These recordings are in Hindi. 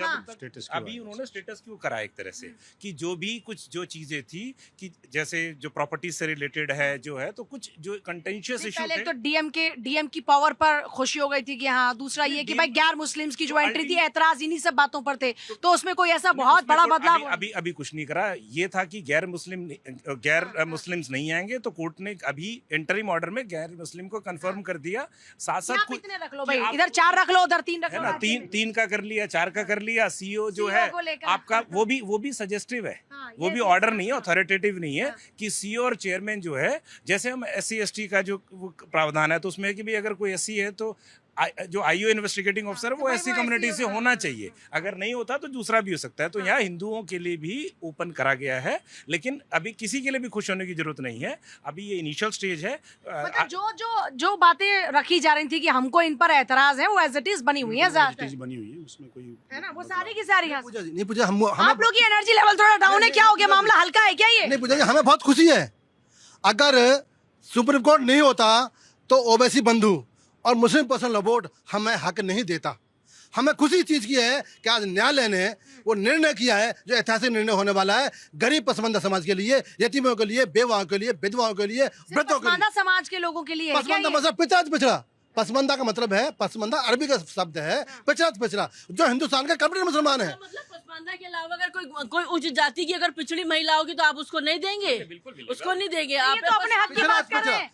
अभी उन्होंने स्टेटस क्यों करा एक तरह से कि जो भी कुछ जो चीजें थी कि जैसे जो प्रॉपर्टी से रिलेटेड है जो है तो कुछ जो कंटेंशियस इशू पहले थे तो डीएम की पावर पर खुशी हो गई थी कि हाँ, दूसरा ये कि भाई गैर मुस्लिम्स की जो एंट्री थी, ऐतराज इन्हीं सब बातों पर थे, तो उसमें कोई ऐसा बहुत बड़ा बदलाव अभी कुछ नहीं करा। ये था कि गैर मुस्लिम्स नहीं आएंगे, तो कोर्ट ने अभी इंटरिम ऑर्डर में गैर मुस्लिम को कंफर्म कर दिया। साथ साथ कुछ कितने रख लो भाई, इधर 4 रख लो, उधर 3 रख है लो ना, तीन का कर लिया, 4 का कर लिया। सीओ जो है आपका वो भी सजेस्टिव है, वो भी ऑर्डर नहीं है, अथॉरिटेटिव नहीं है कि सीओ और चेयरमैन जो है, जैसे हम SC/ST का जो प्रावधान है तो उसमें कि भी अगर कोई SC है तो जो IO इन्वेस्टिगेटिंग ऑफिसर है वो ऐसी कम्युनिटी से होना चाहिए, अगर नहीं होता तो दूसरा भी हो सकता है। तो यहाँ हिंदुओं के लिए भी ओपन करा गया है, लेकिन अभी किसी के लिए भी खुश होने की जरूरत नहीं है, अभी ये इनिशियल स्टेज है। मतलब जो बातें रखी जा रही थी कि हमको इन पर एतराज है, वो एज इट इज बनी हुई है, बनी हुई है, उसमें कोई है ना, वो सारी की सारी। नहीं पूजा, हम आप लोग की एनर्जी लेवल थोड़ा डाउन है, क्या हो गया, मामला हल्का है क्या ये? नहीं पूजा, हमें बहुत खुशी है। अगर सुप्रीम कोर्ट नहीं होता तो ओवैसी बंधु और मुस्लिम पर्सनल लॉ बोर्ड हमें हक नहीं देता। हमें खुशी चीज की है कि आज न्यायालय ने वो निर्णय किया है जो ऐतिहासिक निर्णय होने वाला है गरीब पसमानदा समाज के लिए, यतीमों के लिए, बेवाओं के लिए, विधवाओं के लिए, वृद्धों के लिए, समाज के लोगों के लिए। पसमानदा मतलब पिछड़ा। पसमानदा का मतलब है, पसमानदा अरबी का शब्द है, पिछड़ा जो हिंदुस्तान का कंप्लीट मुसलमान है। मतलब पसमानदा के अलावा अगर कोई उच्च जाति की अगर पिछड़ी महिला होगी तो आप उसको नहीं देंगे? उसको नहीं देंगे आप? तो अपने हक की बात कर रहे हैं,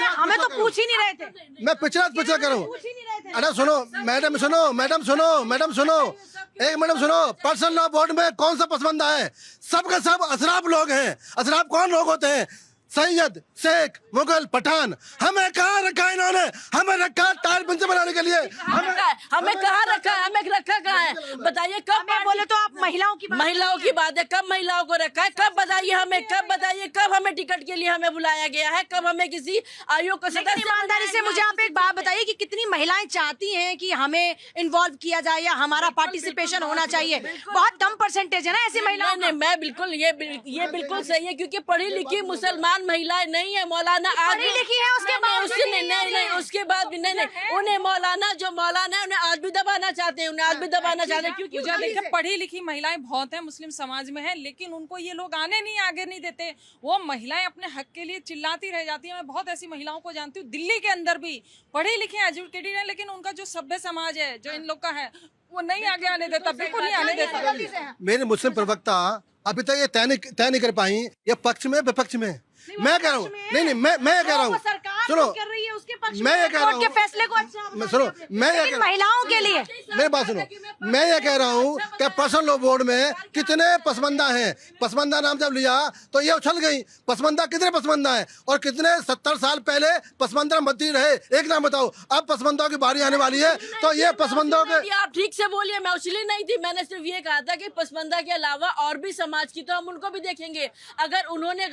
हमें तो पूछ ही नहीं रहे थे। मैं पिछड़ा कर रहा हूँ। अरे सुनो मैडम, सुनो एक मिनट सुनो। पर्सनल लॉ बोर्ड में कौन सा पसमानदा है? सब के सब अशराफ लोग हैं। अशराफ कौन लोग होते हैं? सैयद, शेख, मुगल, पठान। हमें कहाँ रखा है इन्होंने? हमें रखा टायर पंचर बनाने के लिए। हमें कहाँ रखा है? हमें रखा कहाँ है? बताइए कब? बोले तो आप महिलाओं की बात है, कब महिलाओं को रखा है? कब बताइए हमें, कब हमें टिकट के लिए हमें बुलाया गया है? कब हमें किसी आयोग का सदस्य? ईमानदारी से मुझे आप एक बात बताइए कि कितनी महिलाएं चाहती हैं कि हमें इन्वॉल्व किया जाए या हमारा पार्टिसिपेशन होना चाहिए? बहुत कम परसेंटेज है ना ऐसी महिलाएं। नहीं, मैं बिल्कुल ये बिल्कुल सही है, क्योंकि पढ़ी लिखी मुसलमान महिलाएं नहीं है। मौलाना आज पढ़ी लिखी है, उसके बाद नहीं, उसके बाद भी नहीं, उन्हें मौलाना है उन्हें आज भी दबाना चाहते हैं, क्योंकि देखिए पढ़ी लिखी महिलाएं बहुत हैं मुस्लिम समाज में है, लेकिन उनको ये लोग आगे नहीं देते। वो महिलाएं अपने हक के लिए चिल्लाती रह जाती हैं। मैं बहुत ऐसी महिलाओं को जानती हूँ दिल्ली के अंदर भी, पढ़ी लिखी एजुकेटेड है, लेकिन उनका जो सभ्य समाज है जो इन लोग का है वो नहीं आगे आने देता, बिल्कुल नहीं आने देता। मेरे मुस्लिम प्रवक्ता अभी तक ये तय नहीं कर पाई ये पक्ष में विपक्ष में। मैं कह रहा हूँ नहीं, मैं कह रहा हूँ, सुनो, मैं ये कह रहा हूँ फैसले को अच्छा सुनो, मैं ये महिलाओं के लिए मेरी बात सुनो, मैं ये कह रहा हूँ कि पर्सनल लॉ बोर्ड में कितने पसमानदा हैं। पसमानदा नाम जब लिया तो ये उछल गई। पसमानदा कितने पसमानदा है और कितने 70 साल पहले पसमानदा मंत्री रहे, एक नाम बताओ। अब पसमानदाओं की बारी आने वाली है तो ये पसमानदाओं के। आप ठीक से बोलिए, मैं उछली नहीं थी। मैंने सिर्फ ये कहा था कि पसमानदा के अलावा और भी समाज की तो हम उनको भी देखेंगे। अगर उन्होंने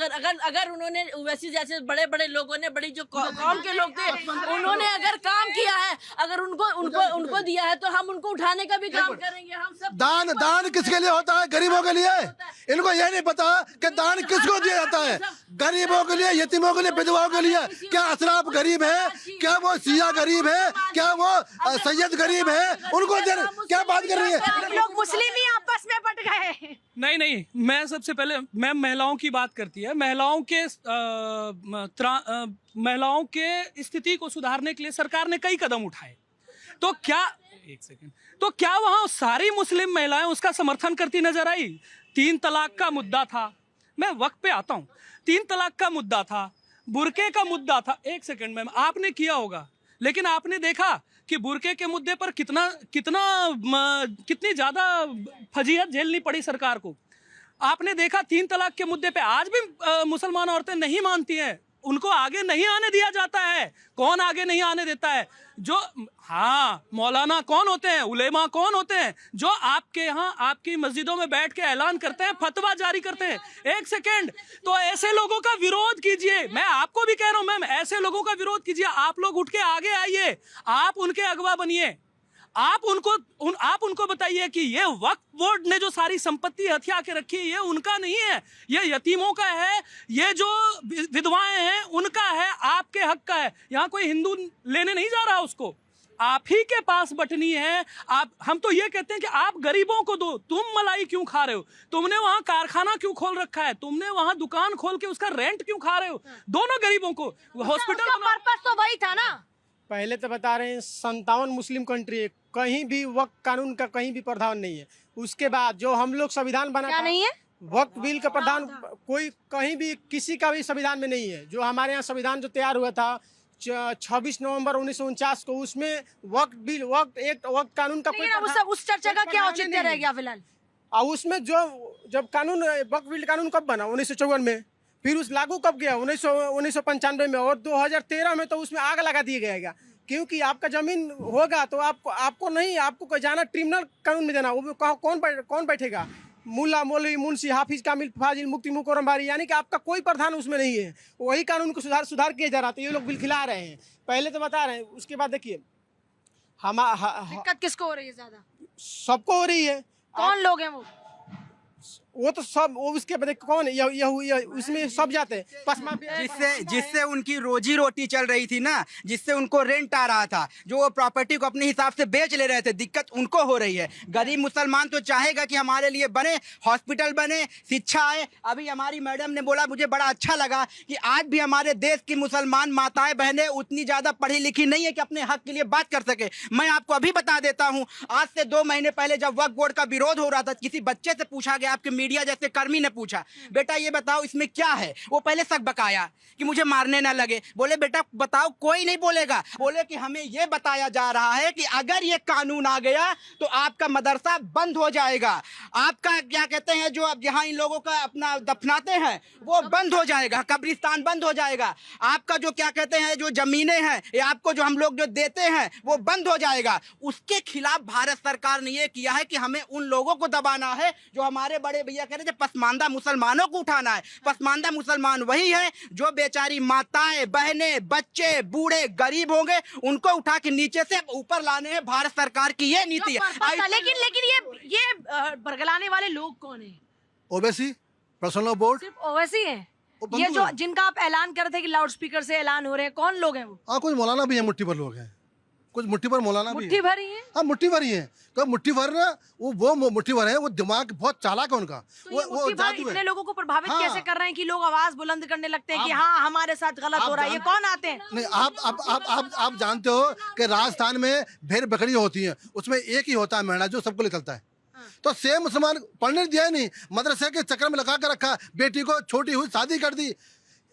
वैसे जैसे बड़े लोगों ने, बड़ी जो कौम के लोग थे, उन्होंने अगर काम किया है, अगर उनको दिया है तो हम उनको उठाने का भी काम करेंगे। हम सब दान किसके लिए होता है? गरीबों के लिए। इनको ये नहीं पता कि दान किसको दिया जाता है। गरीबों के लिए, यतीमों के लिए, विधवाओं के लिए। क्या अशराफ गरीब है? क्या वो सिया गरीब है? क्या वो सैयद गरीब है? उनको क्या बात कर रही है? लोग मुस्लिम ही आपस में बट गए। नहीं, मैं सबसे पहले महिलाओं की बात करती है। महिलाओं के स्थिति को सुधारने के लिए सरकार ने कई कदम उठाए। तो क्या वहां सारी मुस्लिम महिलाएं उसका समर्थन करती नजर आई? 3 तलाक का मुद्दा था, मैं वक्त पे आता हूँ। 3 तलाक का मुद्दा था, बुरके का मुद्दा था। एक सेकंड मैम, आपने किया होगा, लेकिन आपने देखा कि बुरके के मुद्दे पर कितनी ज्यादा फजीहत झेलनी पड़ी सरकार को। आपने देखा 3 तलाक के मुद्दे पे आज भी मुसलमान औरतें नहीं मानती हैं, उनको आगे नहीं आने दिया जाता है। कौन आगे नहीं आने देता है? जो मौलाना कौन होते हैं, उलेमा कौन होते हैं, जो आपके यहाँ आपकी मस्जिदों में बैठ के ऐलान करते हैं, फतवा जारी करते हैं। एक सेकेंड, तो ऐसे लोगों का विरोध कीजिए। मैं आपको भी कह रहा हूं मैम, ऐसे लोगों का विरोध कीजिए। आप लोग उठ के आगे आइए, आप उनके अगवा बनिए। आप उनको बताइए कि ये वक्फ बोर्ड ने जो सारी संपत्ति हथिया के रखी है ये उनका नहीं है, ये यतीमों का है, ये जो विधवाएं हैं उनका है, आपके हक का है। यहाँ कोई हिंदू लेने नहीं जा रहा उसको। आप ही के पास बटनी है। आप, हम तो ये कहते हैं कि आप गरीबों को दो। तुम मलाई क्यों खा रहे हो? तुमने वहां कारखाना क्यों खोल रखा है? तुमने वहां दुकान खोल के उसका रेंट क्यों खा रहे हो? दोनों गरीबों को हॉस्पिटल पर्पस तो वही था ना। पहले तो बता रहे हैं 57 मुस्लिम कंट्री है, कहीं भी वक्त कानून का कहीं भी प्रावधान नहीं है। उसके बाद जो हम लोग संविधान बना क्या नहीं है? वक्त बिल का प्रावधान कोई कहीं भी किसी का भी संविधान में नहीं है। जो हमारे यहाँ संविधान जो तैयार हुआ था 26 नवंबर 1949 को, उसमें वक्त बिल वक्त कानून का कोई उस चर्चा का क्या औचित्य रह गया फिलहाल? और उसमें जो जब कानून वक्त बिल कानून कब बना 1954 में, फिर उस लागू कब गया 1995 में, और 2013 में तो उसमें आग लगा दिया गया। क्योंकि आपका जमीन होगा तो आपको जाना ट्रिब्यूनल कानून में देना, वो कौन बैठेगा? मुल्ला मौलवी मुंशी हाफिज कामिल फाजिल मुफ्ती मुकर्रम बारी, यानी कि आपका कोई प्रावधान उसमें नहीं है। वही कानून को सुधार किया जा रहा था, ये लोग बिल खिला रहे हैं। पहले तो बता रहे हैं, उसके बाद देखिए दिक्कत किसको हो रही है ज्यादा? सबको हो रही है। कौन लोग हैं वो तो सब, वो उसके बाद कौन उसमें सब जाते हैं जिससे उनकी रोजी रोटी चल रही थी ना, जिससे उनको रेंट आ रहा था, जो वो प्रॉपर्टी को अपने हिसाब से बेच ले रहे थे, दिक्कत उनको हो रही है। गरीब मुसलमान तो चाहेगा कि हमारे लिए बने, हॉस्पिटल बने, शिक्षा आए। अभी हमारी मैडम ने बोला, मुझे बड़ा अच्छा लगा कि आज भी हमारे देश की मुसलमान माताएं बहनें उतनी ज्यादा पढ़ी लिखी नहीं है कि अपने हक के लिए बात कर सके। मैं आपको अभी बता देता हूँ, आज से 2 महीने पहले जब वक्फ बोर्ड का विरोध हो रहा था, किसी बच्चे से पूछा गया, आपके मीडिया जैसे कर्मी ने पूछा, बेटा ये बताओ इसमें क्या है? वो पहले सक बकाया कि मुझे मारने ना लगे। बोले बेटा बताओ, कोई नहीं बोलेगा। बोले कि हमें ये बताया जा रहा है कि अगर ये कानून आ गया तो आपका मदरसा बंद हो जाएगा, आपका क्या कहते हैं जो अब जहां इन लोगों का अपना दफनाते हैं वो बंद हो जाएगा, कब्रिस्तान बंद हो जाएगा, आपका जो क्या कहते हैं जो जमीनें हैं या आपको जो हम लोग जो देते हैं वो बंद हो जाएगा। उसके खिलाफ भारत सरकार ने ये किया है कि हमें उन लोगों को दबाना है जो हमारे बड़े भैया कह रहे थे पसमानदा मुसलमानों को उठाना है। पसमानदा मुसलमान वही है जो बेचारी माताएं बहनें बच्चे बूढ़े गरीब होंगे, उनको उठा के नीचे से ऊपर लाने हैं। भारत सरकार की ये नीति है। लेकिन ये बरगलाने वाले लोग कौन है? ओबीसी पर्सनल बोर्ड, सिर्फ ओवैसी है ये जो जिनका आप ऐलान कर रहे थे कि लाउड स्पीकर से ऐलान हो रहे हैं, कौन लोग हैं वो? हाँ, कुछ मौलाना भी है, मुट्ठी भर लोग हैं, कुछ मुट्ठी भर मौलाना भी मुट्ठी भर ही है। हाँ, मुट्ठी भर ही है। तो मुट्ठी भर ना, वो मुट्ठी भर है, वो दिमाग बहुत चालाक है उनका। तो वो जादू इतने लोगों को प्रभावित कैसे कर रहे हैं कि लोग आवाज बुलंद करने लगते हैं कि हाँ हमारे साथ गलत हो रहा है? ये कौन आते हैं? नहीं, आप जानते हो कि राजस्थान में भेड़ बकरी होती है, उसमें एक ही होता है मेढ़ा जो सबको निकलता है। तो सेम मुसलमान पढ़ने दिया नहीं, मदरसे के चक्कर में लगा कर रखा, बेटी को छोटी हुई शादी कर दी।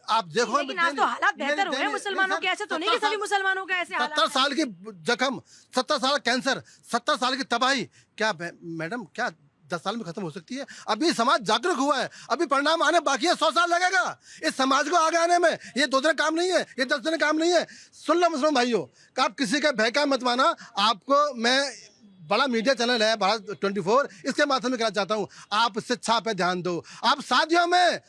आप देखो, लेकिन आज तो हालात बेहतर हुए मुसलमानों के। ऐसे तो नहीं कि सभी मुसलमानों का ऐसे हालात। 70 साल की जख्म, 70 साल कैंसर, 70 साल की तबाही, क्या मैडम क्या 10 साल में खत्म हो सकती है? अभी समाज जागरूक हुआ है, अभी परिणाम आने बाकी है, 100 साल लगेगा इस समाज को आगे आने में। ये 2 दिन काम नहीं है, ये 10 दिन काम नहीं है। सुन लो मुसलमान भाइयों, आप किसी का भयका मत माना। आपको मैं, बड़ा मीडिया चैनल है भारत 24, इसके माध्यम से कहना चाहता हूँ, आप शिक्षा पे ध्यान दो। आप शादियों में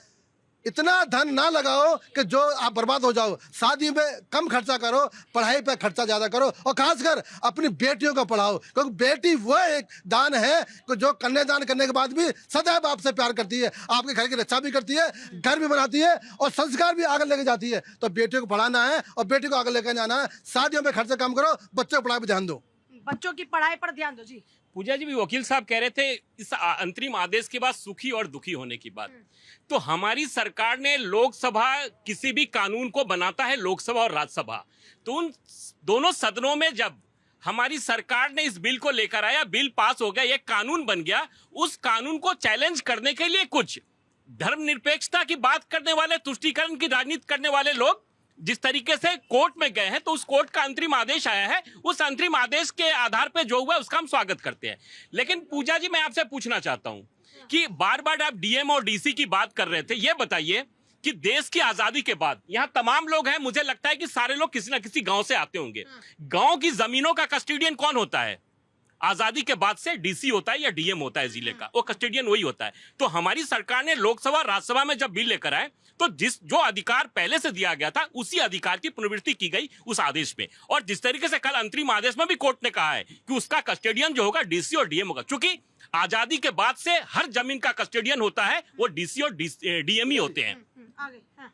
इतना धन ना लगाओ कि जो आप बर्बाद हो जाओ। शादी में कम खर्चा करो, पढ़ाई पे खर्चा ज्यादा करो, और खासकर अपनी बेटियों को पढ़ाओ, क्योंकि बेटी वो एक दान है कि जो कन्यादान करने के बाद भी सदैव आपसे प्यार करती है, आपके घर की रक्षा भी करती है, घर भी बनाती है और संस्कार भी आगे लेके जाती है। तो बेटियों को पढ़ाना है और बेटी को आगे लेकर जाना है। शादियों में खर्चा कम करो, बच्चों की पढ़ाई पर ध्यान दो, बच्चों की पढ़ाई पर ध्यान दो। जी पूजा जी, भी वकील साहब कह रहे थे इस अंतरिम आदेश के बाद सुखी और दुखी होने की बात। तो हमारी सरकार ने लोकसभा, किसी भी कानून को बनाता है लोकसभा और राज्यसभा, तो उन दोनों सदनों में जब हमारी सरकार ने इस बिल को लेकर आया, बिल पास हो गया, ये कानून बन गया, उस कानून को चैलेंज करने के लिए कुछ धर्मनिरपेक्षता की बात करने वाले, तुष्टीकरण की राजनीति करने वाले लोग जिस तरीके से कोर्ट में गए हैं, तो उस कोर्ट का अंतरिम आदेश आया है, उस अंतरिम आदेश के आधार पे जो हुआ उसका हम स्वागत करते हैं। लेकिन पूजा जी, मैं आपसे पूछना चाहता हूं कि बार बार आप डीएम और डीसी की बात कर रहे थे, ये बताइए कि देश की आजादी के बाद यहाँ तमाम लोग हैं, मुझे लगता है कि सारे लोग किसी ना किसी गांव से आते होंगे। गांव की जमीनों का कस्टोडियन कौन होता है? आजादी के बाद से डीसी होता है या डीएम होता है जिले का, वो कस्टोडियन वही होता है। तो हमारी सरकार ने लोकसभा राज्यसभा में जब बिल लेकर आए, तो जो अधिकार पहले से दिया गया था उसी अधिकार की पुनर्वृत्ति की गई उस आदेश में। और जिस तरीके से कल अंतरिम आदेश में भी कोर्ट ने कहा है कि उसका कस्टोडियन जो होगा डीसी और डीएम होगा, क्योंकि आजादी के बाद से हर जमीन का कस्टोडियन होता है वो डीसी और डीएम ही होते हैं।